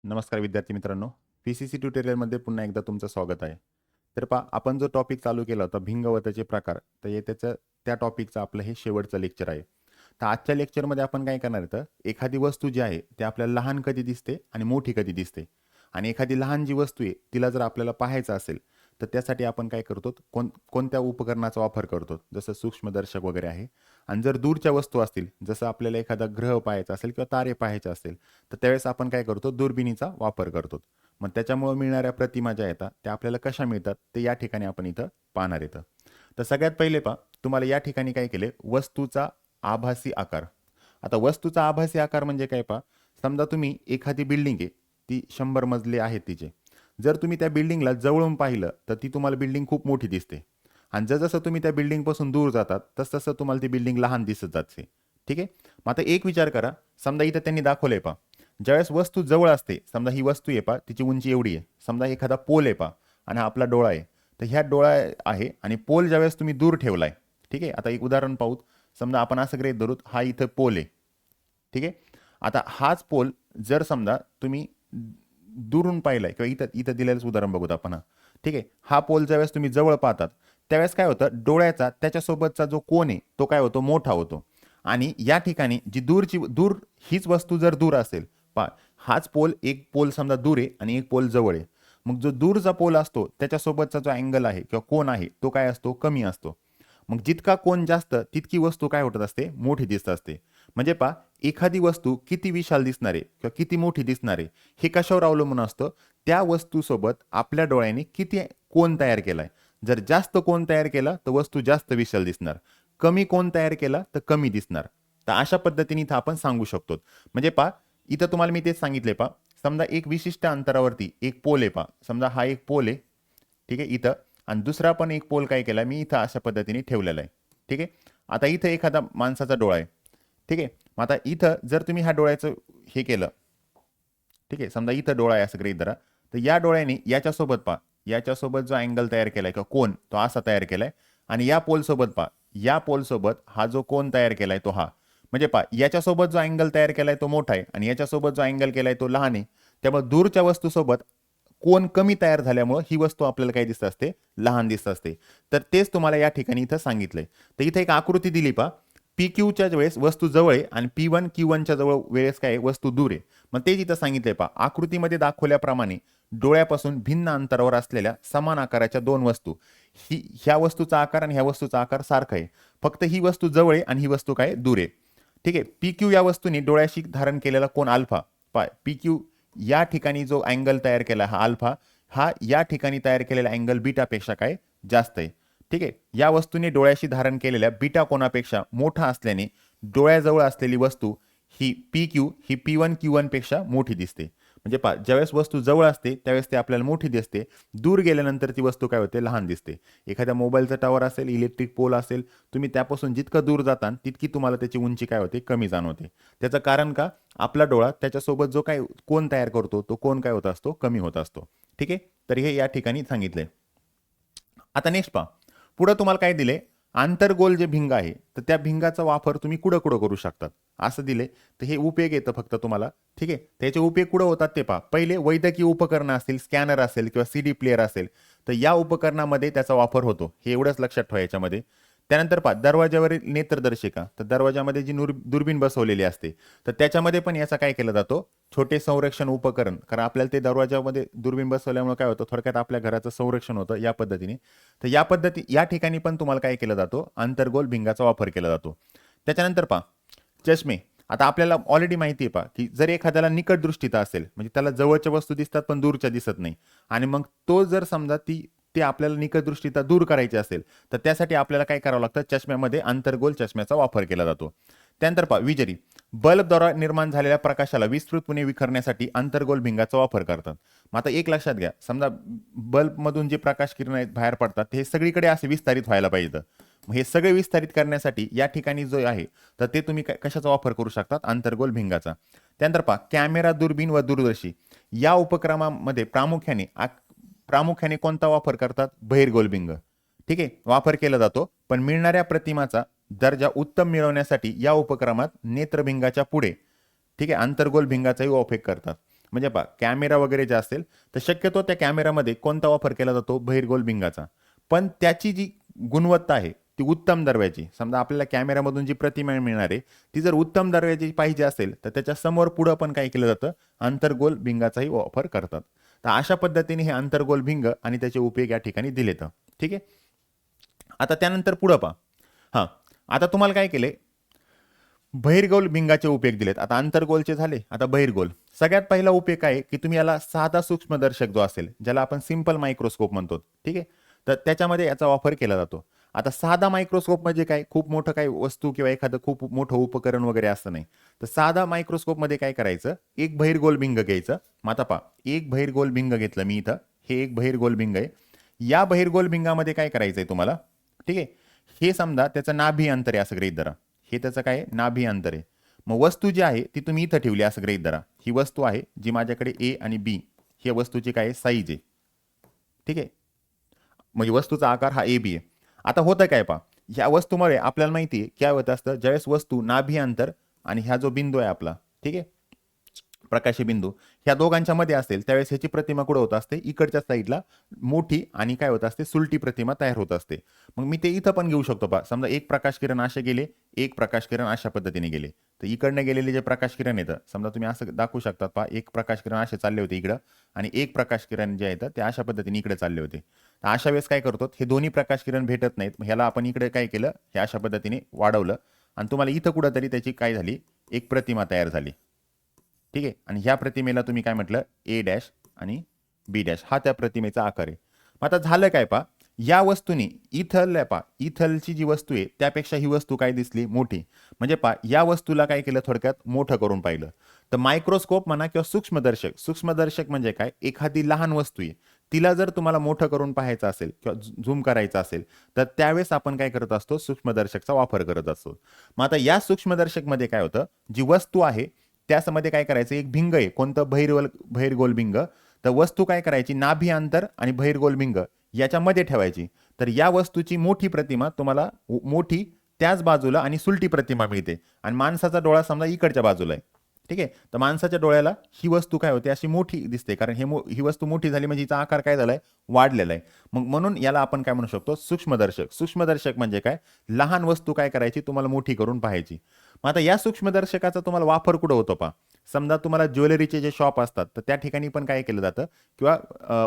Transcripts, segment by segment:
नमस्कार विद्यार्थी मित्रांनो. पीसीसी ट्युटोरियलमध्ये पुन्हा एकदा तुमचं स्वागत आहे. तर पहा, आपण जो टॉपिक चालू केला होता भिंगवताचे प्रकार, तर हे त्या टॉपिकचं आपलं हे शेवटचं लेक्चर आहे. तर आजच्या लेक्चरमध्ये आपण काय करणार आहे, तर एखादी वस्तू जी आहे ती आपल्याला लहान कधी दिसते आणि मोठी कधी दिसते, आणि एखादी लहान जी वस्तू आहे तिला जर आपल्याला पाहायचं असेल तर त्यासाठी आपण काय करतो, कोणत्या उपकरणाचा वापर करतो, जसं सूक्ष्मदर्शक वगैरे आहे. आणि जर दूरच्या वस्तू असतील, जसं आपल्याला एखादा ग्रह पाहायचा असेल किंवा तारे पाहायचे असेल, तर त्यावेळेस आपण काय करतो, दुर्बिणीचा वापर करतो. मग त्याच्यामुळे मिळणाऱ्या प्रतिमा ज्या येतात त्या आपल्याला कशा मिळतात ते या ठिकाणी आपण इथं पाहणार येतं. तर सगळ्यात पहिले पहा, तुम्हाला या ठिकाणी काय केले, वस्तूचा आभासी आकार. आता वस्तूचा आभासी आकार म्हणजे काय पहा, समजा तुम्ही एखादी बिल्डिंग आहे, ती 100 मजले आहेत तिचे. जर तुम्ही त्या बिल्डिंगला जवळून पाहिलं तर ती तुम्हाला बिल्डिंग खूप मोठी दिसते, आणि जसं तुम्ही त्या बिल्डिंगपासून दूर जातात तसं तुम्हाला ती बिल्डिंग लहान दिसत जाते. ठीक आहे. मग आता एक विचार करा, समजा इथं त्यांनी दाखवलंय पहा, ज्यावेळेस वस्तू जवळ असते, समजा ही वस्तू आहे पहा, तिची उंची एवढी आहे, समजा एखादा पोल आहे पहा, आणि हा आपला डोळा आहे. तर ह्या डोळा आहे आणि पोल ज्यावेळेस तुम्ही दूर ठेवलाय, ठीक आहे. आता एक उदाहरण पाहू. समजा आपण असं गृहीत धरू, हा इथं पोल आहे. ठीक आहे. आता हाच पोल जर समजा तुम्ही दुरून पाहिलाय, किंवा इथं इथं दिलेलंच उदाहरण बघूत आपण. ठीक आहे. हा पोल ज्यावेळेस तुम्ही जवळ पाहतात त्यावेळेस काय होतं, डोळ्याचा त्याच्यासोबतचा जो कोन आहे तो काय होतो, मोठा होतो. आणि या ठिकाणी जी दूर हीच वस्तू जर दूर असेल, पा हाच पोल, एक पोल समजा दूर आहे आणि एक पोल जवळ आहे. मग जो दूरचा पोल असतो त्याच्यासोबतचा जो अँगल आहे किंवा कोन आहे तो काय असतो, कमी असतो. मग जितका कोन जास्त तितकी वस्तू काय होत असते, मोठी दिसत असते. म्हणजे पहा, एखादी वस्तू किती विशाल दिसणार आहे किंवा किती मोठी दिसणार आहे हे कशावर अवलंबून असतं, त्या वस्तूसोबत आपल्या डोळ्याने किती कोन तयार केलाय. जर जास्त कोन तयार केला तर वस्तू जास्त विशाल दिसणार, कमी कोन तयार केला तर कमी दिसणार. तर अशा पद्धतीने इथं आपण सांगू शकतो. म्हणजे पहा, इथं तुम्हाला मी तेच सांगितले पहा, समजा एक विशिष्ट अंतरावरती एक पोल आहे पहा, समजा हा एक पोल आहे. ठीक आहे, इथं. आणि दुसरा पण एक पोल काय केला मी इथं अशा पद्धतीने ठेवलेला आहे. ठीक आहे. आता इथं एखादा माणसाचा डोळा आहे. ठीक आहे. मग आता इथं जर तुम्ही ह्या डोळ्याचं हे केलं, ठीक आहे, समजा इथं डोळा आहे असं गृहीत धरा, तर या डोळ्याने याच्यासोबत पहा, याच्यासोबत जो अँगल तयार केलाय किंवा कोन तो असा तयार केलाय, आणि या पोलसोबत पहा, या पोलसोबत हा जो कोन तयार केलाय तो हा. म्हणजे पहा, याच्यासोबत जो अँगल तयार केलाय तो मोठा आहे आणि याच्यासोबत जो अँगल केलाय तो लहान आहे. त्यामुळे दूरच्या वस्तूसोबत कोन कमी तयार झाल्यामुळे ही वस्तू आपल्याला काय दिसत असते, लहान दिसत असते. तर तेच तुम्हाला या ठिकाणी इथं सांगितलंय. तर इथे एक आकृती दिली पहा, पी क्यूच्या वेळेस वस्तू जवळ आहे आणि P1 Q1च्या जवळ वेळेस काय वस्तू दूर आहे. मग तेच इथं सांगितलंय पहा, आकृतीमध्ये दाखवल्याप्रमाणे डोळ्यापासून भिन्न अंतरावर असलेल्या समान आकाराच्या दोन वस्तू, ह्या वस्तूचा आकार आणि ह्या वस्तूचा आकार सारखा आहे, फक्त ही वस्तू जवळ आहे आणि ही वस्तू काय दूर आहे. ठीक आहे. पी क्यू या वस्तूने डोळ्याशी धारण केलेला कोन अल्फा, पा पी क्यू या ठिकाणी जो अँगल तयार केला हा अल्फा, हा या ठिकाणी तयार केलेला अँगल बीटापेक्षा काय जास्त आहे. ठीक आहे. या वस्तूने डोळ्याशी धारण केलेल्या बीटा कोनापेक्षा मोठा असल्याने डोळ्याजवळ असलेली वस्तू ही पी क्यू ही P1 Q1 पेक्षा मोठी दिसते. म्हणजे पहा, ज्यावेळेस वस्तू जवळ असते त्यावेळेस ते आपल्याला मोठी दिसते, दूर गेल्यानंतर ती वस्तू काय होते, लहान दिसते. एखाद्या मोबाईलचा टावर असेल, इलेक्ट्रिक पोल असेल, तुम्ही त्यापासून जितकं दूर जाता तितकी तुम्हाला त्याची उंची काय होते, कमी जाणवते. त्याचं कारण का, आपला डोळा त्याच्यासोबत जो काय कोन तयार करतो तो कोन काय होत असतो, कमी होत असतो. ठीक आहे. तर हे या ठिकाणी सांगितलंय. आता नेक्स्ट पहा, पुढे तुम्हाला काय दिले, आंतरगोल जे भिंग आहे तर त्या भिंगाचा वापर तुम्ही कुठं कुठं करू शकतात असं दिले. तर हे उपयोग येतं फक्त तुम्हाला. ठीक आहे. त्याचे उपयोग कुठं होतात ते पहा. पहिले, वैद्यकीय उपकरणं असतील, स्कॅनर असेल किंवा CD प्लेअर असेल, तर या उपकरणामध्ये त्याचा वापर होतो, हे एवढंच लक्षात ठेवा याच्यामध्ये. त्यानंतर पहा, दरवाजावरील नेत्रदर्शिका, तर दरवाजामध्ये जी दुर्बीण बसवलेली असते तर त्याच्यामध्ये पण याचा काय केला जातो, छोटे संरक्षण उपकरण, कारण आपल्याला ते दरवाजामध्ये दुर्बीण बसवल्यामुळे काय होतं, थोडक्यात आपल्या घराचं संरक्षण होतं या पद्धतीने. तर या ठिकाणी पण तुम्हाला काय केलं जातो, अंतर्गोल भिंगाचा वापर केला जातो. त्याच्यानंतर पहा, चष्मे. आता आपल्याला ऑलरेडी माहिती आहे पहा, की जर एखाद्याला निकट दृष्टीता असेल, म्हणजे त्याला जवळच्या वस्तू दिसतात पण दूरच्या दिसत नाही, आणि मग तो जर समजा ते आपल्याला निकट दृष्टीता दूर करायची असेल तर त्यासाठी आपल्याला काय करावं लागतं, चष्म्यामध्ये अंतर्गोल चष्म्याचा वापर केला जातो. त्यानंतर पहा, विजरी. बल्बद्वारा निर्माण झालेल्या प्रकाशाला विस्तृतपणे विखरण्यासाठी अंतर्गोल भिंगाचा वापर करतात. मग आता एक लक्षात घ्या, समजा बल्बमधून जे प्रकाश किरण बाहेर पडतात हे सगळीकडे असे विस्तारित व्हायला पाहिजे. मग हे सगळे विस्तारित करण्यासाठी या ठिकाणी जो आहे तर ते तुम्ही कशाचा वापर करू शकतात, अंतर्गोल भिंगाचा. त्यानंतर पहा, कॅमेरा, दुर्बीण व दूरदर्शी या उपक्रमामध्ये प्रामुख्याने कोणता वापर करतात, बहिर्गोल भिंग. ठीक आहे, वापर केला जातो. पण मिळणाऱ्या प्रतिमाचा दर्जा उत्तम मिळवण्यासाठी या उपक्रमात नेत्रभिंगाच्या पुढे, ठीक आहे, अंतर्गोल भिंगाचाही उपयोग करतात. म्हणजे पहा कॅमेरा वगैरे जे असेल तर शक्यतो त्या कॅमेरामध्ये कोणता वापर केला जातो, बहिर्गोल भिंगाचा. पण त्याची जी गुणवत्ता आहे ती उत्तम दर्जाची. समजा आपल्याला कॅमेरामधून जी प्रतिमा मिळणार आहे ती जर उत्तम दर्जाची पाहिजे असेल तर त्याच्या समोर पुढं पण काय केलं जातं, अंतर्गोल भिंगाचाही वापर करतात. तर अशा पद्धतीने हे अंतर्गोल भिंग आणि त्याचे उपयोग या ठिकाणी दिलेत. ठीक आहे. आता त्यानंतर पुढं पहा. हां, आता तुम्हाला काय केले, बहिर्गोल भिंगाचे उपयोग दिलेत. आता अंतर्गोलचे झाले, आता बहिर्गोल. सगळ्यात पहिला उपयोग काय आहे की तुम्ही याला साधा सूक्ष्मदर्शक जो असेल, ज्याला आपण सिंपल मायक्रोस्कोप म्हणतो, ठीक आहे, तर त्याच्यामध्ये याचा वापर केला जातो. आता साधा मायक्रोस्कोप म्हणजे काय, खूप मोठं काही वस्तू किंवा एखादं खूप मोठं उपकरण वगैरे असं नाही. तर साधा मायक्रोस्कोपमध्ये काय करायचं, एक बहिर्गोल भिंग घ्यायचं. मग आता पहा, एक बहिर्गोल भिंग घेतलं मी इथं, हे एक बहिर्गोल भिंग आहे. या बहिर्गोल भिंगामध्ये काय करायचंय तुम्हाला, ठीक आहे, हे समजा त्याचं नाभी अंतर आहे असं गृहीत धरा. हे त्याचं काय नाभी अंतर आहे. मग वस्तू जी आहे ती तुम्ही इथं ठेवली असं गृहीत धरा. ही वस्तू आहे जी माझ्याकडे ए आणि बी, ही वस्तूची काय साईज आहे. ठीक आहे, म्हणजे वस्तूचा आकार हा ए बी आहे. आता होतं काय पहा, ह्या वस्तूमुळे आपल्याला माहिती आहे काय होत असतं, ज्यावेळेस वस्तू नाभी अंतर आणि ह्या जो बिंदू आहे आपला, ठीक आहे, प्रकाशी बिंदू, ह्या दोघांच्या मध्ये असेल त्यावेळेस ह्याची प्रतिमा कुठं होत असते, इकडच्या साईडला मोठी आणि काय होत असते, सुलटी प्रतिमा तयार होत असते. मग मी ते इथं पण घेऊ शकतो पहा. समजा एक प्रकाश किरण असे गेले, एक प्रकाश किरण अशा पद्धतीने गेले, तर इकडनं गेलेले जे प्रकाश किरण येतं, समजा तुम्ही असं दाखवू शकता पहा, एक प्रकाश किरण असे चालले होते इकडं आणि एक प्रकाश किरण जे येतं ते अशा पद्धतीने इकडे चालले होते. तर अशा वेळेस काय करतो, हे दोन्ही प्रकाश किरण भेटत नाहीत, मग ह्याला आपण इकडे काय केलं, हे अशा पद्धतीने वाढवलं आणि तुम्हाला इथं कुठंतरी त्याची काय झाली, एक प्रतिमा तयार झाली. ठीक आहे, आणि ह्या प्रतिमेला तुम्ही काय म्हटलं, ए डॅश आणि बी डॅश, हा त्या प्रतिमेचा आकार आहे. मग आता झालं काय पा, या वस्तूने इथल पा, इथलची जी वस्तू आहे त्यापेक्षा ही वस्तू काय दिसली, मोठी. म्हणजे पा, या वस्तूला काय केलं, थोडक्यात मोठं करून पाहिलं. तर मायक्रोस्कोप म्हणा किंवा सूक्ष्मदर्शक, सूक्ष्मदर्शक म्हणजे काय, एखादी लहान वस्तू आहे तिला जर तुम्हाला मोठं करून पाहायचं असेल किंवा झूम करायचं असेल तर त्यावेळेस आपण काय करत असतो, सूक्ष्मदर्शकचा वापर करत असतो. मग आता या सूक्ष्मदर्शकमध्ये काय होतं, जी वस्तू आहे त्यामध्ये काय करायचं, एक भिंग आहे कोणतं, बहिर्गोल भिंग. तर वस्तू काय करायची, नाभी अंतर आणि बहिर्गोल भिंग याच्यामध्ये ठेवायची. तर या वस्तूची मोठी प्रतिमा तुम्हाला मोठी त्याच बाजूला आणि सुलटी प्रतिमा मिळते आणि माणसाचा डोळा समजा इकडच्या बाजूला आहे. ठीक आहे, तर माणसाच्या डोळ्याला ही वस्तू काय होते, अशी मोठी दिसते, कारण ही वस्तू मोठी झाली म्हणजे हिचा आकार काय झालाय, वाढलेला आहे. मग म्हणून याला आपण काय म्हणू शकतो, सूक्ष्मदर्शक. सूक्ष्मदर्शक म्हणजे काय, लहान वस्तू काय करायची, तुम्हाला मोठी करून पाहायची. मग आता या सूक्ष्मदर्शकाचा तुम्हाला वापर कुठं होतो पहा, समजा तुम्हाला ज्वेलरीचे जे शॉप असतात तर त्या ठिकाणी पण काय केलं जातं, किंवा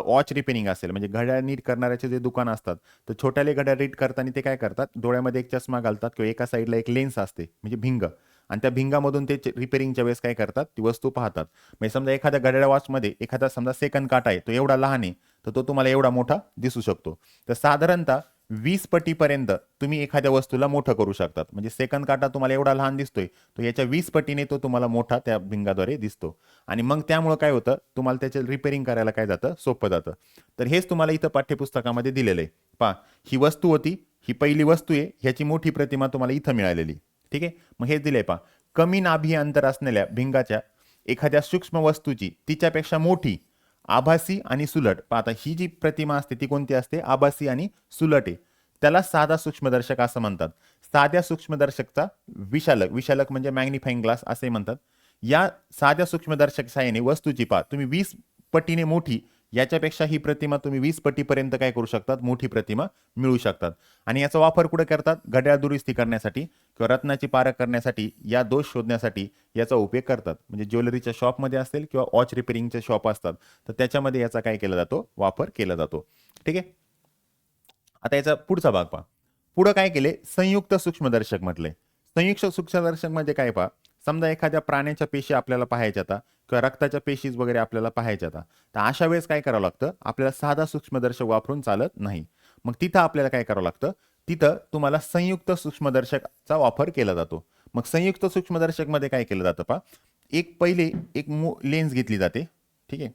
वॉच रिपेअरिंग असेल म्हणजे घड्याळ नीट करणाऱ्याचे जे दुकान असतात, तर छोट्याले घड्याळ नीट करताना ते काय करतात, डोळ्यामध्ये एक चष्मा घालतात किंवा एका साईडला एक लेन्स असते म्हणजे भिंग, आणि त्या भिंगामधून ते रिपेअरिंगच्या वेळेस काय करतात, ती वस्तू पाहतात. म्हणजे समजा एखाद्या घड्याळ वॉचमध्ये एखादा समजा सेकंड काटा आहे, तो एवढा लहान आहे तर तो तुम्हाला एवढा मोठा दिसू शकतो. तर साधारणतः 20 पटीपर्यंत तुम्ही एखाद्या वस्तूला मोठं करू शकतात. म्हणजे सेकंद काटा तुम्हाला एवढा लहान दिसतोय, तो याच्या 20 पटीने तो तुम्हाला मोठा त्या भिंगाद्वारे दिसतो. आणि मग त्यामुळे काय होतं, तुम्हाला त्याचे रिपेअरिंग करायला काय जातं, सोपं जातं. तर हेच तुम्हाला इथं पाठ्यपुस्तकामध्ये दिलेलं आहे. पहा, ही वस्तू होती, ही पहिली वस्तू आहे, ह्याची मोठी प्रतिमा तुम्हाला इथं मिळालेली. ठीक आहे, मग हेच दिलंय पहा, कमी नाभी अंतर असलेल्या भिंगाच्या एखाद्या सूक्ष्म वस्तूची तिच्यापेक्षा मोठी आभासी आणि सुलट, पाहता ही जी प्रतिमा असते ती कोणती असते, आभासी आणि सुलट आहे, त्याला साधा सूक्ष्मदर्शक असं म्हणतात. साध्या सूक्ष्मदर्शकचा विशालक, विशालक म्हणजे मॅग्निफाईंग ग्लास असे म्हणतात. या साध्या सूक्ष्मदर्शक साहाय्याने वस्तूची पहा तुम्ही 20 पटीने मोठी, याच्यापेक्षा ही प्रतिमा तुम्ही 20 पटीपर्यंत काय करू शकतात, मोठी प्रतिमा मिळू शकतात. आणि याचा वापर कुठे करतात, घड्याळ दुरुस्ती करण्यासाठी किंवा रत्नाची पारख करण्यासाठी, या दोष शोधण्यासाठी याचा उपयोग करतात. म्हणजे ज्वेलरीच्या शॉपमध्ये असेल किंवा वॉच रिपेअरिंगचे शॉप असतात तर त्याच्यामध्ये याचा काय केला जातो, वापर केला जातो. ठीक आहे, आता याचा पुढचा भाग पहा. पुढं काय केले, संयुक्त सूक्ष्मदर्शक म्हटले. संयुक्त सूक्ष्मदर्शक म्हणजे काय पहा, समजा एखाद्या प्राण्याच्या पेशी आपल्याला पाहायच्या आता किंवा रक्ताच्या पेशीज वगैरे आपल्याला पाहायच्या आता, तर अशा वेळेस काय करावं लागतं, आपल्याला साधा सूक्ष्मदर्शक वापरून चालत नाही. मग तिथं आपल्याला काय करावं लागतं, तिथं तुम्हाला संयुक्त सूक्ष्मदर्शकचा वापर केला जातो. मग संयुक्त सूक्ष्मदर्शक मध्ये काय केलं जातं पहा, एक पहिले एक लेन्स घेतली जाते. ठीक आहे,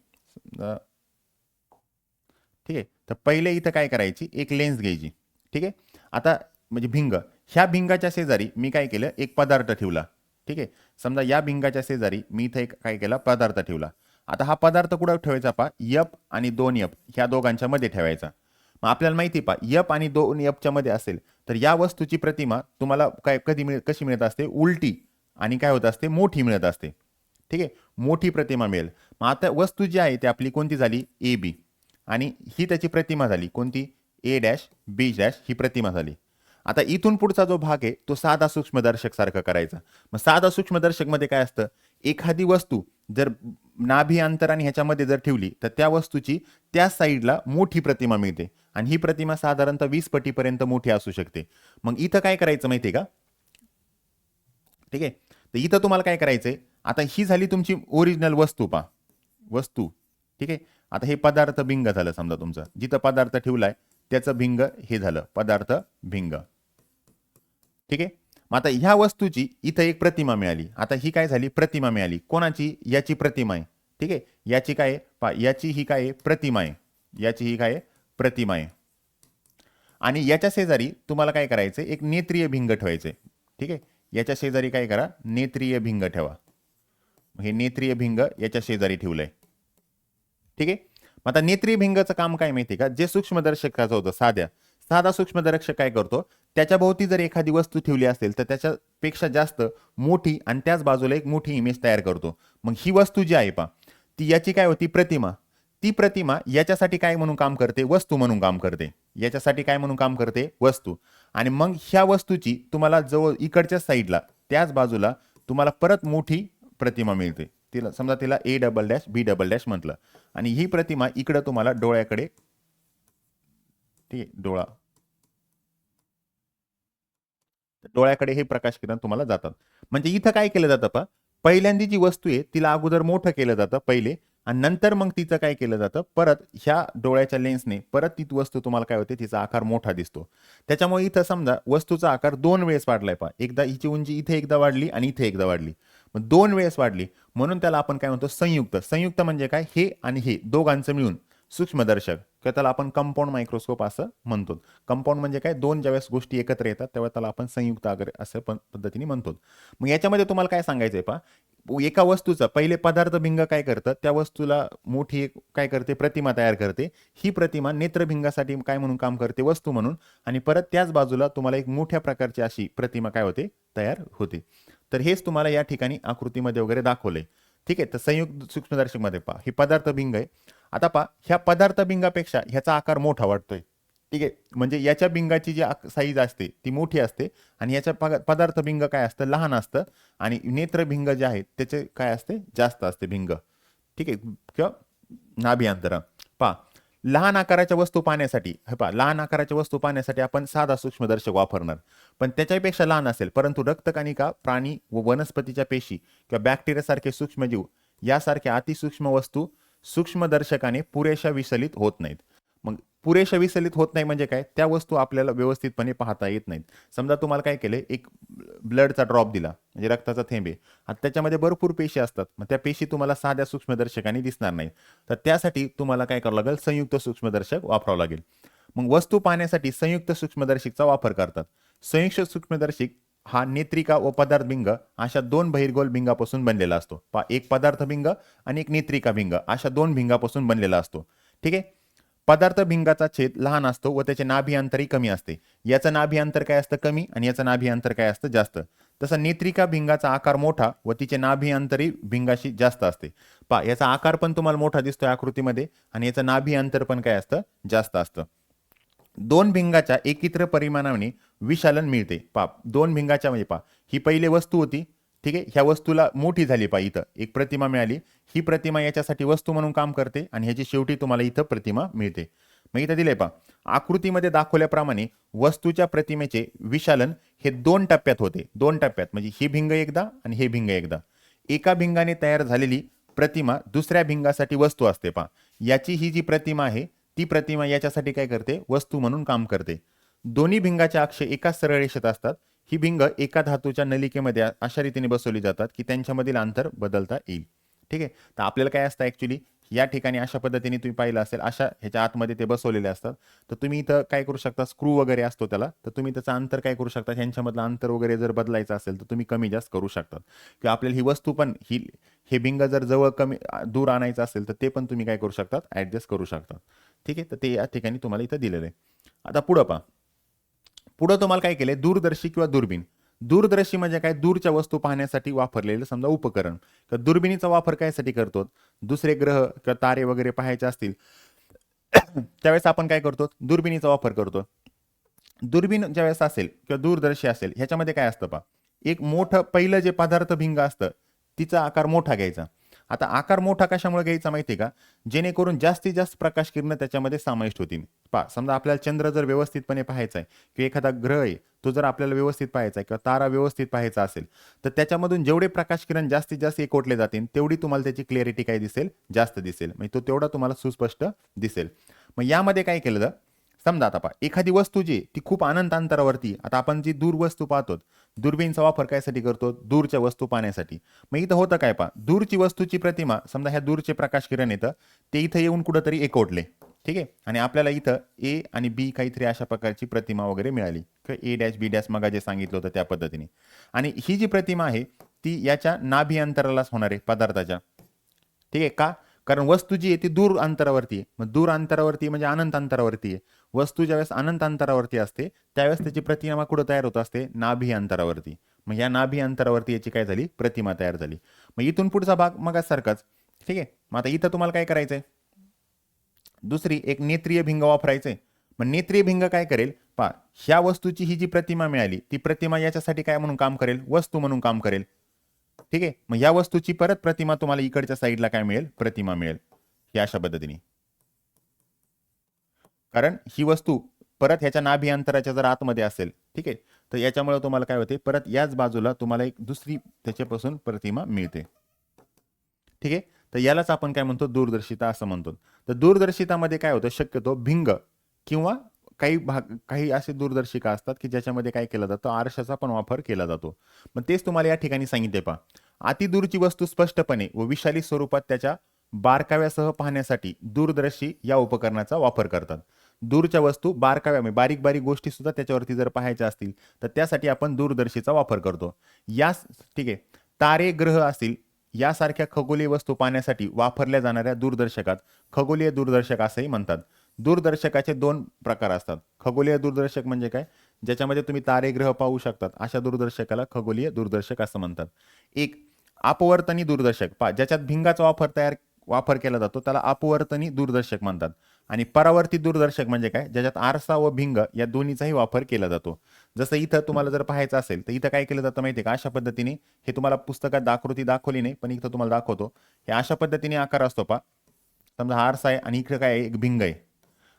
ठीक आहे, तर पहिले इथं काय करायची, एक लेन्स घ्यायची. ठीक आहे, आता म्हणजे भिंग, ह्या भिंगाच्या शेजारी मी काय केलं, एक पदार्थ ठेवला. ठीक आहे, समजा या भिंगाच्या शेजारी मी इथं एक काय केला, पदार्थ ठेवला. आता हा पदार्थ कुठं ठेवायचा पहा, यप आणि 2 यप ह्या दोघांच्या मध्ये ठेवायचा. मग आपल्याला माहिती पहा, यप आणि 2 यपच्या मध्ये असेल तर या वस्तूची प्रतिमा तुम्हाला काय कशी मिळत असते, उलटी आणि काय होत असते, मोठी मिळत असते. ठीक आहे, मोठी प्रतिमा मिळेल. मग आता वस्तू जी आहे ती आपली कोणती झाली, ए बी, आणि ही त्याची प्रतिमा झाली कोणती, ए डॅश बी डॅश ही प्रतिमा झाली. आता इथून पुढचा जो भाग आहे तो साधा सूक्ष्मदर्शक सारखा करायचा. मग साधा सूक्ष्मदर्शक मध्ये काय असतं, एखादी वस्तू जर नाभी अंतर आणि ह्याच्यामध्ये जर ठेवली तर त्या वस्तूची त्या साईडला मोठी प्रतिमा मिळते, आणि ही प्रतिमा साधारणतः 20 पटीपर्यंत मोठी असू शकते. मग इथं काय करायचं माहितीये का, ठीक आहे, तर इथं तुम्हाला काय करायचंय, आता ही झाली तुमची ओरिजिनल वस्तू, पा वस्तू, ठीक आहे. आता हे पदार्थ भिंग झालं, समजा तुमचं जिथं पदार्थ ठेवलाय त्याचं भिंग हे झालं पदार्थ भिंग, ठीक आहे. मग आता ह्या वस्तूची इथं एक प्रतिमा मिळाली. आता ही काय झाली, प्रतिमा मिळाली कोणाची, याची प्रतिमा आहे, ठीक आहे. याची काय याची ही काय प्रतिमा आहे, याची ही काय प्रतिमा आहे. आणि याच्या शेजारी तुम्हाला काय करायचं, एक नेत्रीय भिंग ठेवायचे, ठीक आहे. याच्या शेजारी काय करा, नेत्रीय भिंग ठेवा. हे नेत्रीय भिंग याच्या शेजारी ठेवलंय, ठीक आहे. मग आता नेत्रीय भिंगाचं काम काय माहिती का, जे सूक्ष्मदर्शकाचं होतं साधा सूक्ष्मदर्शक काय करतो, त्याच्या भोवती जर एखादी वस्तू ठेवली असेल तर त्याच्यापेक्षा जास्त मोठी आणि त्याच बाजूला एक मोठी इमेज तयार करतो. मग ही वस्तू जी आहे ती याची काय होती, प्रतिमा. ती प्रतिमा याच्यासाठी काय म्हणून काम करते, वस्तू म्हणून काम करते. याच्यासाठी काय म्हणून काम करते, वस्तू. आणि मग ह्या वस्तूची तुम्हाला जवळ इकडच्या साईडला त्याच बाजूला तुम्हाला परत मोठी प्रतिमा मिळते. तिला समजा तिला A double dash B double dash म्हटलं, आणि ही प्रतिमा इकडं तुम्हाला डोळ्याकडे, ठीक आहे, डोळ्याकडे हे प्रकाश किरण तुम्हाला जातात. म्हणजे इथं काय केलं जातं पहिल्यांदी जी वस्तू आहे तिला अगोदर मोठं केलं जातं पहिले, आणि नंतर मग तिचं काय केलं जातं, परत ह्या डोळ्याच्या लेन्सने परत ती वस्तू तुम्हाला काय होते, तिचा आकार मोठा दिसतो. त्याच्यामुळे इथं समजा वस्तूचा आकार 2 वेळेस वाढलाय एकदा हिची उंची इथे एकदा वाढली आणि इथे एकदा वाढली, मग 2 वेळेस वाढली, म्हणून त्याला आपण काय म्हणतो, संयुक्त. संयुक्त म्हणजे काय, हे आणि हे दोघांचं मिळून सूक्ष्मदर्शक, किंवा त्याला आपण कंपाऊंड मायक्रोस्कोप असं म्हणतो. कंपाऊंड म्हणजे काय, दोन ज्यावेळेस गोष्टी एकत्र येतात तेव्हा त्याला आपण संयुक्त आगर असं पद्धतीने म्हणतो. मग याच्यामध्ये तुम्हाला काय सांगायचंय एका वस्तूचं पहिले पदार्थ भिंग काय करतं, त्या वस्तूला मोठी एक काय करते, प्रतिमा तयार करते. ही प्रतिमा नेत्रभिंगासाठी काय म्हणून काम करते, वस्तू म्हणून, आणि परत त्याच बाजूला तुम्हाला एक मोठ्या प्रकारची अशी प्रतिमा काय होते, तयार होते. तर हेच तुम्हाला या ठिकाणी आकृतीमध्ये वगैरे दाखवलंय, ठीक आहे. तर संयुक्त सूक्ष्मदर्शक मध्ये हे पदार्थ भिंग आहे. आता ह्या पदार्थ भिंगापेक्षा ह्याचा आकार मोठा वाटतोय, ठीक आहे. म्हणजे याच्या भिंगाची जी साईज असते ती मोठी असते, आणि याच्या पदार्थ भिंग काय असतं, लहान असतं, आणि नेत्रभिंग जे आहेत त्याचे काय असते, जास्त असते भिंग, ठीक आहे, किंवा नाभी अंतर. लहान आकाराच्या वस्तू पाहण्यासाठी लहान आकाराच्या वस्तू पाहण्यासाठी आपण साधा सूक्ष्मदर्शक वापरणार, पण त्याच्यापेक्षा लहान असेल, परंतु रक्तकणिका, प्राणी व वनस्पतीच्या पेशी किंवा बॅक्टेरिया सारखे सूक्ष्मजीव यासारख्या अतिसूक्ष्म वस्तू सूक्ष्मदर्शकाने पुरेशा विचलित होत नाहीत. मग पुरेशा विचलित होत नाही म्हणजे काय, त्या वस्तू आपल्याला व्यवस्थितपणे पाहता येत नाहीत. समजा तुम्हाला काय केले, एक ब्लडचा ड्रॉप दिला, म्हणजे रक्ताचा थेंब आहे, आता त्याच्यामध्ये भरपूर पेशी असतात, मग त्या पेशी तुम्हाला साध्या सूक्ष्मदर्शकाने दिसणार नाही. तर त्यासाठी तुम्हाला काय करावं लागेल, संयुक्त सूक्ष्मदर्शक वापरावं लागेल. मग वस्तू पाहण्यासाठी संयुक्त सूक्ष्मदर्शकचा वापर करतात. संयुक्त सूक्ष्मदर्शक हा नेत्रिका व पदार्थ भिंग अशा दोन बहिर्गोल भिंगापासून बनलेला असतो. एक पदार्थ भिंग आणि एक नेत्रिका भिंग अशा दोन भिंगापासून बनलेला असतो, ठीक आहे. पदार्थ भिंगाचा छेद लहान असतो व त्याचे नाभी अंतरही कमी असते. याचं नाभी अंतर काय असतं, कमी, आणि याचं नाभी अंतर काय असतं, जास्त. तसं नेत्रिका भिंगाचा आकार मोठा व तिचे नाभी अंतरही भिंगाशी जास्त असते. याचा आकार पण तुम्हाला मोठा दिसतोय आकृतीमध्ये, आणि याचं नाभी अंतर पण काय असतं, जास्त असतं. दोन भिंगाच्या एकित्र परिमाणाने विशालन मिळते. दोन भिंगाच्या म्हणजे ही पहिली वस्तू होती, ठीक आहे. ह्या वस्तूला मोठी झाली, इथं एक प्रतिमा मिळाली, ही प्रतिमा याच्यासाठी वस्तू म्हणून काम करते, आणि ह्याची शेवटी तुम्हाला इथं प्रतिमा मिळते. मग इथं दिले आकृतीमध्ये दाखवल्याप्रमाणे वस्तूच्या प्रतिमेचे विशालन हे 2 टप्प्यात होते. 2 टप्प्यात म्हणजे ही भिंग एकदा आणि हे भिंग एकदा. एका भिंगाने तयार झालेली प्रतिमा दुसऱ्या भिंगासाठी वस्तू असते. याची ही जी प्रतिमा आहे ती प्रतिमा याच्यासाठी काय करते, वस्तू म्हणून काम करते. दोन्ही भिंगाचे अक्ष एकाच सरळ रेषेत असतात. ही भिंग एका धातूच्या नलिकेमध्ये अशा रीतीने बसवली जातात की त्यांच्यामधील अंतर बदलता येईल, ठीक आहे. तर आपल्याला काय असतं ऍक्च्युली या ठिकाणी अशा पद्धतीने तुम्ही पाहिलं असेल, अशा ह्याच्या आतमध्ये ते बसवलेले असतात. तर तुम्ही इथं काय करू शकता, स्क्रू वगैरे असतो त्याला, तर तुम्ही त्याचं अंतर काय करू शकता, ह्यांच्यामधलं अंतर वगैरे जर बदलायचं असेल तर तुम्ही कमी जास्त करू शकतात. किंवा आपल्याला ही वस्तू पण हे भिंग जर जवळ कमी दूर आणायचं असेल तर ते पण तुम्ही काय करू शकतात, ऍडजस्ट करू शकतात, ठीक आहे. तर ते या ठिकाणी तुम्हाला इथं दिलेलं आहे. आता पुढं तुम्हाला काय केलंय, दूरदर्शी किंवा दुर्बीण. दूरदर्शी म्हणजे काय, दूरच्या वस्तू पाहण्यासाठी वापरलेलं समजा उपकरण. तर दुर्बिणीचा वापर कायसाठी करतो, दुसरे ग्रह किंवा तारे वगैरे पाहायचे असतील त्यावेळेस आपण काय करतो, दुर्बिणीचा वापर करतो. दुर्बीण ज्यावेळेस असेल किंवा दूरदर्शी असेल, ह्याच्यामध्ये काय असतं पहा, एक मोठं पहिलं जे पदार्थभिंग असतं तिचा आकार मोठा घ्यायचा. आता आकार मोठा कशामुळे घ्यायचा माहिती आहे का, जेणेकरून जास्तीत जास्त प्रकाश किरण त्याच्यामध्ये समाविष्ट होतील. पहा, समजा आपल्याला चंद्र जर व्यवस्थितपणे पाहायचा आहे किंवा एखादा ग्रह आहे तो जर आपल्याला व्यवस्थित पाहायचा आहे किंवा तारा व्यवस्थित पाहायचा असेल, तर त्याच्यामधून जेवढे प्रकाश किरण जास्तीत जास्त एकवटले जातील तेवढी तुम्हाला त्याची क्लिअरिटी काय दिसेल, जास्त दिसेल, म्हणजे तो तेवढा तुम्हाला सुस्पष्ट दिसेल. मग यामध्ये काय केलं जातं, समजा आता पहा, एखादी वस्तू जी ती खूप अनंत अंतरावरती, आता आपण जी दूर वस्तू पाहतो, दुर्बीणचा वापर कायसाठी करतो, दूरच्या वस्तू पाहण्यासाठी. मग इथं होतं काय पहा, दूरची वस्तूची प्रतिमा, समजा ह्या दूरचे प्रकाश किरण येतं ते इथं येऊन कुठंतरी एकवटले, ठीक आहे, आणि आपल्याला इथं ए आणि बी काहीतरी अशा प्रकारची प्रतिमा वगैरे मिळाली, ए डॅश बी डॅश मग जे सांगितलं होतं त्या पद्धतीने. आणि ही जी प्रतिमा आहे ती याच्या नाभी अंतरालाच होणार आहे पदार्थाच्या, ठीक आहे का, कारण वस्तू जी आहे ती दूर अंतरावरती आहे. मग दूर अंतरावरती म्हणजे अनंत अंतरावरती आहे. वस्तू ज्यावेळेस अनंत अंतरावरती असते त्यावेळेस त्याची प्रतिमा कुठं तयार होत असते, नाभी अंतरावरती. मग या नाभी अंतरावरती याची काय झाली, प्रतिमा तयार झाली. मग इथून पुढचा भाग मग सारखाच, ठीक आहे. मग आता इथं तुम्हाला काय करायचंय, दुसरी एक नेत्रीय भिंग वापरायचंय. मग नेत्रीय भिंग काय करेल पहा, ह्या वस्तूची ही जी प्रतिमा मिळाली ती प्रतिमा याच्यासाठी काय म्हणून काम करेल, वस्तू म्हणून काम करेल, ठीक आहे. मग या वस्तूची परत प्रतिमा तुम्हाला इकडच्या साईडला काय मिळेल, प्रतिमा मिळेल, ही अशा पद्धतीने. कारण ही वस्तू परत ह्याच्या नाभी अंतराच्या जर आतमध्ये असेल, ठीक आहे, तर याच्यामुळे तुम्हाला काय होते, परत याच बाजूला तुम्हाला एक दुसरी त्याच्यापासून प्रतिमा मिळते, ठीक आहे. तर यालाच आपण काय म्हणतो, दूरदर्शिता असं म्हणतो. तर दूरदर्शितामध्ये काय होतं, शक्यतो भिंग किंवा काही असे दूरदर्शिका असतात की ज्याच्यामध्ये काय केलं जातं, आरशाचा पण वापर केला जातो. मग तेच तुम्हाला या ठिकाणी सांगितले पहा, अतिदूरची वस्तू स्पष्टपणे व विशाली स्वरूपात त्याच्या बारकाव्यासह पाहण्यासाठी दूरदर्शी या उपकरणाचा वापर करतात. दूरच्या वस्तू बारकाव्या बारीक बारीक गोष्टी सुद्धा त्याच्यावरती जर पाहायच्या असतील तर त्यासाठी आपण दूरदर्शीचा वापर करतो. यास, ठीक आहे, तारे ग्रह असतील यासारख्या खगोलीय वस्तू पाहण्यासाठी वापरल्या जाणाऱ्या दूरदर्शकात खगोलीय दूरदर्शक असंही म्हणतात. दूरदर्शकाचे दोन प्रकार असतात. खगोलीय दूरदर्शक म्हणजे काय, ज्याच्यामध्ये तुम्ही तारे ग्रह पाहू शकतात अशा दूरदर्शकाला खगोलीय दूरदर्शक असं म्हणतात. एक अपवर्तनी दूरदर्शक पहा, ज्याच्यात भिंगाचा वापर केला जातो त्याला अपवर्तनी दूरदर्शक म्हणतात. आणि परावर्तित दूरदर्शक म्हणजे काय, ज्याच्यात आरसा व भिंग या दोन्हीचाही वापर केला जातो. जसं इथं तुम्हाला जर पाहायचं असेल तर इथं काय केलं जातं माहिती आहे का, अशा पद्धतीने, हे तुम्हाला पुस्तकात आकृती दाखवली नाही पण इथं तुम्हाला दाखवतो, हे अशा पद्धतीने आकार असतो पहा. समजा हा आरसा आहे आणि इकडे काय आहे, एक भिंग आहे.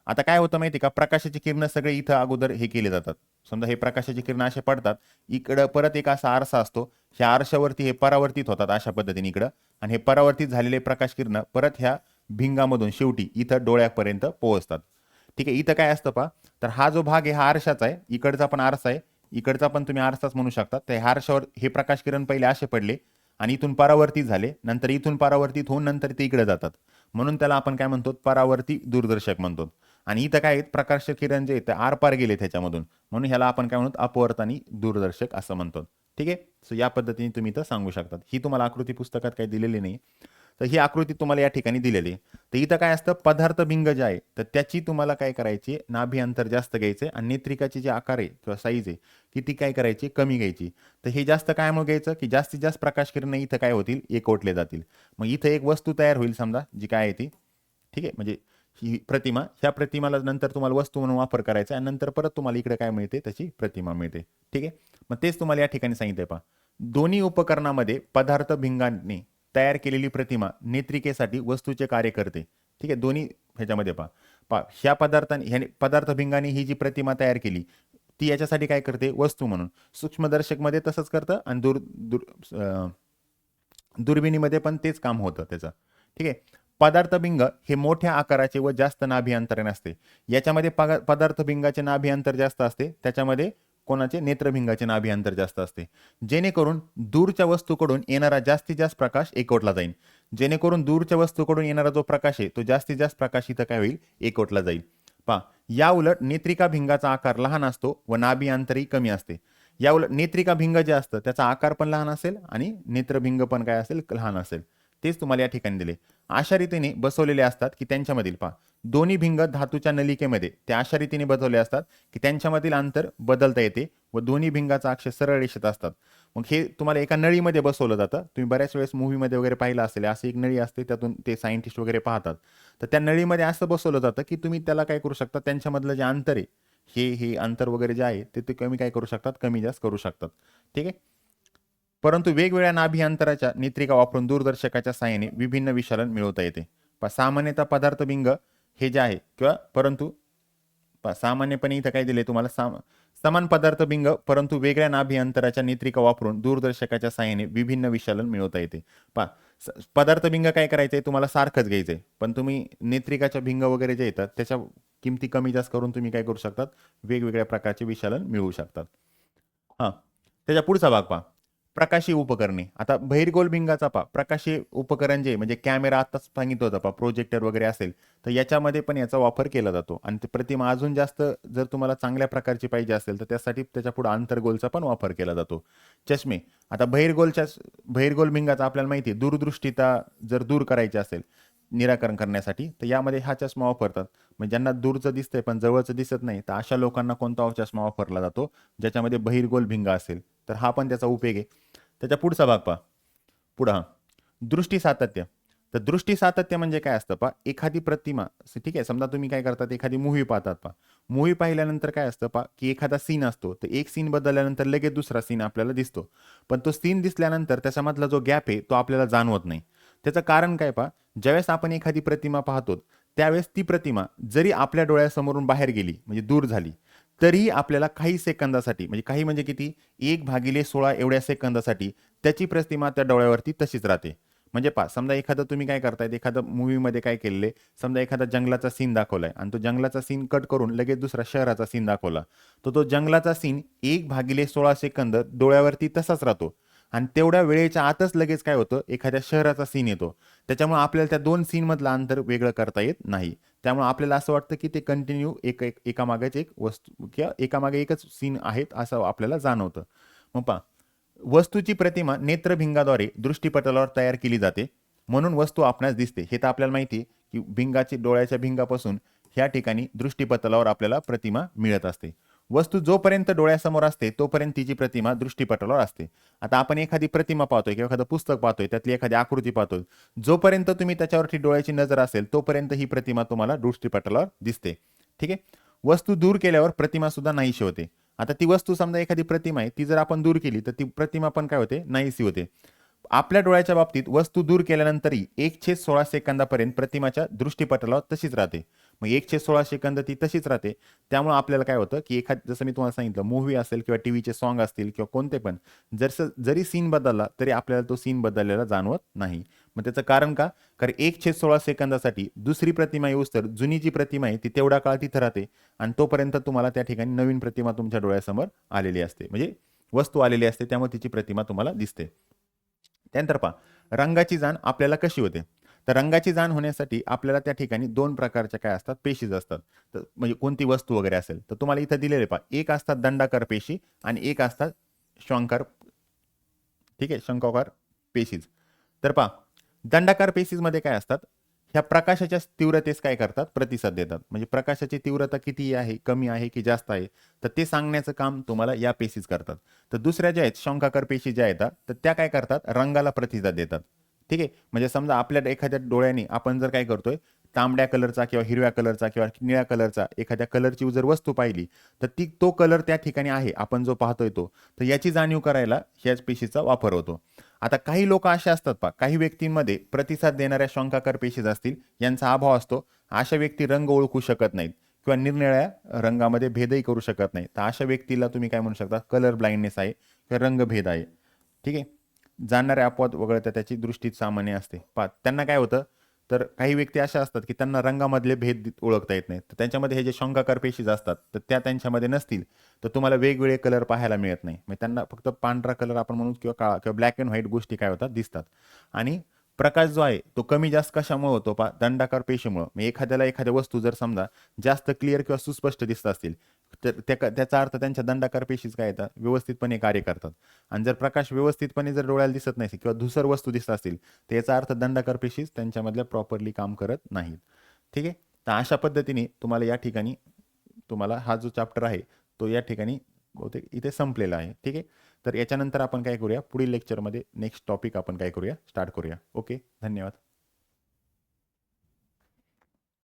आता काय होतं माहिती आहे का, प्रकाशाची किरण सगळे इथं अगोदर हे केले जातात. समजा हे प्रकाशाची किरण असे पडतात, इकडं परत एक असा आरसा असतो, ह्या आरशावरती हे परावर्तित होतात अशा पद्धतीने इकडं, आणि हे परावर्तित झालेले प्रकाश किरण परत ह्या भिंगामधून शेवटी इथं डोळ्यापर्यंत पोहोचतात, ठीक आहे. इथं काय असतं पहा, तर हा जो भाग आहे हा आरशाचा आहे, इकडचा पण आरसा आहे, इकडचा पण तुम्ही आरसाच म्हणू शकता. त्या ह्या आरशावर हे प्रकाश किरण पहिले असे पडले आणि इथून परावर्तित झाले, नंतर इथून परावर्तित होऊन नंतर ते इकडे जातात, म्हणून त्याला आपण काय म्हणतो, परावर्ती दूरदर्शक म्हणतो. आणि इथं काय आहेत, प्रकाश किरण जे ते आरपार गेले त्याच्यामधून, म्हणून ह्याला आपण काय म्हणतो, अपवर्तनी दूरदर्शक असं म्हणतो, ठीक आहे. सो या पद्धतीने तुम्ही इथं सांगू शकतात. ही तुम्हाला आकृती पुस्तकात काही दिलेली नाही, तर ही आकृती तुम्हाला या ठिकाणी दिलेली आहे. तर इथं काय असतं, पदार्थ भिंग जे आहे तर त्याची तुम्हाला काय करायची, नाभी अंतर जास्त घ्यायचे आणि नेत्रिकाची जे आकार आहे किंवा साईज आहे की ती काय करायची, कमी घ्यायची. तर हे जास्त काय म्हणून घ्यायचं की जास्तीत जास्त प्रकाश किरण इथं काय होतील, एकवटले जातील. मग इथं एक वस्तू तयार होईल समजा जी काय आहे ती, ठीक आहे, म्हणजे ही प्रतिमा, ह्या प्रतिमाला नंतर तुम्हाला वस्तू म्हणून वापर करायचा आणि नंतर परत तुम्हाला इकडे काय मिळते, त्याची प्रतिमा मिळते, ठीक आहे. मग तेच तुम्हाला या ठिकाणी सांगितलंय पहा, दोन्ही उपकरणामध्ये पदार्थ भिंगाने तयार केलेली प्रतिमा नेत्रिकेसाठी वस्तूचे कार्य करते, ठीक आहे. दोन्ही ह्याच्यामध्ये पहा ह्या पदार्थ भिंगाने ही जी प्रतिमा तयार केली ती याच्यासाठी काय करते, वस्तू म्हणून. सूक्ष्मदर्शकमध्ये तसंच करतं आणि दुर्बिणीमध्ये पण तेच काम होतं त्याचं, ठीक आहे. पदार्थभिंग हे मोठ्या आकाराचे व जास्त नाभी अंतराने असते. याच्यामध्ये पदार्थभिंगाचे नाभी अंतर जास्त असते, त्याच्यामध्ये कोणाचे, नेत्रभिंगाचे नाभी अंतर जास्त असते, जेणेकरून दूरच्या वस्तूकडून येणारा जास्तीत जास्त प्रकाश एकवटला जाईल. जेणेकरून दूरच्या वस्तूकडून येणारा जो प्रकाश आहे तो जास्तीत जास्त प्रकाश इथं काय होईल, एकवटला जाईल. पहा, या उलट नेत्रिका भिंगाचा आकार लहान असतो व नाभी अंतरही कमी असते. या उलट नेत्रिका भिंग जे असतं त्याचा आकार पण लहान असेल आणि नेत्रभिंग पण काय असेल, लहान असेल. तेच तुम्हाला या ठिकाणी दिले. अशा रीतीने बसवलेले असतात की त्यांच्यामधील पहा, दोन्ही भिंग धातूच्या नलिकेमध्ये त्या अशा रीतीने बसवले असतात की त्यांच्यामधील अंतर बदलता येते व दोन्ही भिंगाचा अक्ष सरळ रेषेत असतात. मग हे तुम्हाला एका नळीमध्ये बसवलं जातं. तुम्ही बऱ्याच वेळेस मूव्हीमध्ये वगैरे पाहिलं असेल, अशी एक नळी असते, त्यातून ते सायंटिस्ट वगैरे पाहतात. तर त्या नळीमध्ये असं बसवलं जातं की तुम्ही त्याला काय करू शकता, त्यांच्यामधलं जे अंतर आहे, हे अंतर वगैरे जे आहे ते कमी काय करू शकतात, कमी जास्त करू शकतात. ठीक आहे. परंतु वेगवेगळ्या नाभी अंतराच्या नेत्रिका वापरून दूरदर्शकाच्या साहाय्याने विभिन्न विचलन मिळवता येते. सामान्यतः पदार्थ भिंग हे जे आहे किंवा परंतु सामान्यपणे इथं काय दिले तुम्हाला, समान पदार्थ भिंग परंतु वेगळ्या नाभी अंतराच्या नेत्रिका वापरून दूरदर्शकाच्या साहाय्याने विभिन्न विचलन मिळवता येते. पदार्थ भिंग काय करायचंय, तुम्हाला सारखंच घ्यायचंय, पण तुम्ही नेत्रिकाच्या भिंग वगैरे जे येतात त्याच्या किमती कमी जास्त करून तुम्ही काय करू शकतात, वेगवेगळ्या प्रकारचे विचलन मिळवू शकतात. त्याच्या पुढचा भाग पहा, प्रकाशी उपकरणे. आता बहिर्गोल भिंगाचा प्रकाशी उपकरण जे म्हणजे कॅमेरा आताच सांगितलं होतं प्रोजेक्टर वगैरे असेल तर याच्यामध्ये पण याचा वापर केला जातो. आणि ते प्रतिमा अजून जास्त जर तुम्हाला चांगल्या प्रकारची पाहिजे असेल तर त्यासाठी त्याच्या पुढे आंतरगोलचा पण वापर केला जातो. चष्मे. आता बहिर्गोल भिंगाचा आपल्याला माहिती आहे, दूरदृष्टीता जर दूर करायची असेल निराकरण करण्यासाठी तर यामध्ये हा चष्मा वापरतात. म्हणजे ज्यांना दूरचं दिसतंय पण जवळचं दिसत नाही तर अशा लोकांना कोणता चष्मा वापरला जातो, ज्याच्यामध्ये बहिर्गोल भिंग असेल, तर हा पण त्याचा उपयोग आहे. त्याच्या पुढचा भाग पहा, पुढं दृष्टी सातत्य. तर दृष्टी सातत्य म्हणजे काय असतं एखादी प्रतिमा, ठीक आहे, समजा तुम्ही काय करतात, एखादी मूव्ही पाहतात मूव्ही पाहिल्यानंतर काय असतं की एखादा सीन असतो, तर एक सीन बदलल्यानंतर लगेच दुसरा सीन आपल्याला दिसतो, पण तो सीन दिसल्यानंतर त्याच्यामधला जो गॅप आहे तो आपल्याला जाणवत नाही. त्याचं कारण काय ज्यावेळेस आपण एखादी प्रतिमा पाहतो त्यावेळेस ती प्रतिमा जरी आपल्या डोळ्यासमोरून बाहेर गेली म्हणजे दूर झाली तरीही आपल्याला काही सेकंदासाठी, म्हणजे काही म्हणजे किती, 1/16 एवढ्या सेकंदासाठी त्याची प्रतिमा त्या डोळ्यावरती तशीच राहते. म्हणजे समजा एखादं तुम्ही काय करतायत, एखादं मूव्हीमध्ये काय केलेले, समजा एखादा जंगलाचा सीन दाखवलाय आणि तो जंगलाचा सीन कट करून लगेच दुसरा शहराचा सीन दाखवला, तर तो जंगलाचा सीन 1/16 सेकंद डोळ्यावरती तसाच राहतो आणि तेवढ्या वेळेच्या आतच लगेच काय होतं, एखाद्या शहराचा सीन येतो. त्याच्यामुळे आपल्याला त्या दोन सीन मधलं अंतर वेगळं करता येत नाही. त्यामुळे आपल्याला असं वाटतं की ते कंटिन्यू एकामागेच एक वस्तू किंवा एकामागे एकच सीन आहेत असं आपल्याला जाणवतं. मग वस्तूची प्रतिमा नेत्रभिंगाद्वारे दृष्टीपटलावर तयार केली जाते म्हणून वस्तू आपणास दिसते. हे तर आपल्याला माहिती आहे की भिंगाची, डोळ्याच्या भिंगापासून ह्या ठिकाणी दृष्टीपटलावर आपल्याला प्रतिमा मिळत असते. वस्तू जोपर्यंत डोळ्यासमोर असते तोपर्यंत तिची प्रतिमा दृष्टीपटलावर असते. आता आपण एखादी प्रतिमा पाहतोय किंवा एखादं पुस्तक पाहतोय, त्यातली एखादी आकृती पाहतोय, जोपर्यंत तुम्ही त्याच्यावरती डोळ्याची नजर असेल तोपर्यंत ही प्रतिमा तुम्हाला दृष्टीपटलावर दिसते. ठीक आहे. वस्तू दूर केल्यावर प्रतिमा सुद्धा नाहीशी होते. आता ती वस्तू समजा एखादी प्रतिमा आहे, ती जर आपण दूर केली तर ती प्रतिमा पण काय होते, नाहीशी होते. आपल्या डोळ्याच्या बाबतीत वस्तू दूर केल्यानंतरही 1/16 सेकंदापर्यंत प्रतिमाच्या दृष्टीपटलावर तशीच राहते. मग 1/16 सेकंद ती तशीच राहते. त्यामुळे आपल्याला काय होतं की जसं मी तुम्हाला सांगितलं, मूव्ही असेल किंवा टीव्हीचे सॉन्ग असतील किंवा कोणते पण, जरी सीन बदलला तरी आपल्याला तो सीन बदललेला जाणवत नाही. मग त्याचं कारण का, कारण 1/16 सेकंदासाठी दुसरी प्रतिमा येऊस तर जुनी जी प्रतिमा आहे ती तेवढा काळ तिथं राहते आणि तोपर्यंत तुम्हाला त्या ठिकाणी नवीन प्रतिमा तुमच्या डोळ्यासमोर आलेली असते, म्हणजे वस्तू आलेली असते, त्यामुळे तिची प्रतिमा तुम्हाला दिसते. त्यानंतर रंगाची जाण आपल्याला कशी होते. तर रंगाची जाण होण्यासाठी आपल्याला त्या ठिकाणी दोन प्रकारच्या काय असतात, पेशीज असतात. तर म्हणजे कोणती वस्तू वगैरे असेल तर तुम्हाला इथं दिलेले एक असतात दंडाकार पेशी आणि एक असतात शंकर, ठीक आहे, शंकाकार पेशीज. तर दंडाकार पेशीज मध्ये काय असतात, ह्या प्रकाशाच्या तीव्रतेस काय करतात, प्रतिसाद देतात. म्हणजे प्रकाशाची तीव्रता किती आहे, कमी आहे की जास्त आहे, तर ते सांगण्याचं काम तुम्हाला या पेशीज करतात. तर दुसऱ्या ज्या आहेत शंकाकार पेशी ज्या आहेत तर त्या काय करतात, रंगाला प्रतिसाद देतात. ठीक आहे. म्हणजे समजा आपल्या एखाद्या डोळ्याने आपण जर काय करतोय, तांबड्या कलरचा किंवा हिरव्या कलरचा किंवा निळ्या कलरचा एखाद्या कलरची जर वस्तू पाहिली तर तो कलर त्या ठिकाणी आहे आपण जो पाहतोय तो, तर याची जाणीव करायला ह्याच पेशीचा वापर होतो. आता काही लोक असे असतात काही व्यक्तींमध्ये प्रतिसाद देणाऱ्या शंकाकार पेशीज असतील, यांचा अभाव असतो. अशा व्यक्ती रंग ओळखू शकत नाहीत किंवा निरनिळ्या रंगामध्ये भेदही करू शकत नाही. तर अशा व्यक्तीला तुम्ही काय म्हणू शकता, कलर ब्लाइंडनेस आहे किंवा रंगभेद आहे. ठीक आहे. जाणणाऱ्या अपवाद वगळता त्याची दृष्टी सामान्य असते. त्यांना काय होतं, तर काही व्यक्ती अशा असतात की त्यांना रंगामधले भेद ओळखता येत नाहीत, तर त्यांच्यामध्ये हे जे शंकाकार पेशीज असतात तर त्या त्यांच्यामध्ये नसतील तर तुम्हाला वेगवेगळे कलर पाहायला मिळत नाही. म्हणजे त्यांना फक्त पांढरा कलर आपण म्हणू किंवा काळा किंवा ब्लॅक अँड व्हाईट गोष्टी काय होतात, दिसतात. आणि प्रकाश जो आहे तो कमी जास्त कशामुळे होतो, दंडाकार पेशीमुळे. म्हणजे एखाद्या वस्तू जर समजा जास्त क्लिअर किंवा सुस्पष्ट दिसत असतील तर त्याचा अर्थ त्यांच्या दंडाकार पेशीज काय येतात, व्यवस्थितपणे कार्य करतात. आणि जर प्रकाश व्यवस्थितपणे जर डोळ्याला दिसत नाही किंवा धुसर वस्तू दिसत असतील तर याचा अर्थ दंडाकार पेशीज त्यांच्यामधल्या प्रॉपरली काम करत नाहीत. ठीक आहे. तर अशा पद्धतीने तुम्हाला या ठिकाणी तुम्हाला हा जो चॅप्टर आहे तो या ठिकाणी बहुतेक इथे संपलेला आहे. ठीक आहे. तर याच्यानंतर आपण काय करूया, पुढील लेक्चरमध्ये नेक्स्ट टॉपिक आपण काय करूया, स्टार्ट करूया. ओके, धन्यवाद.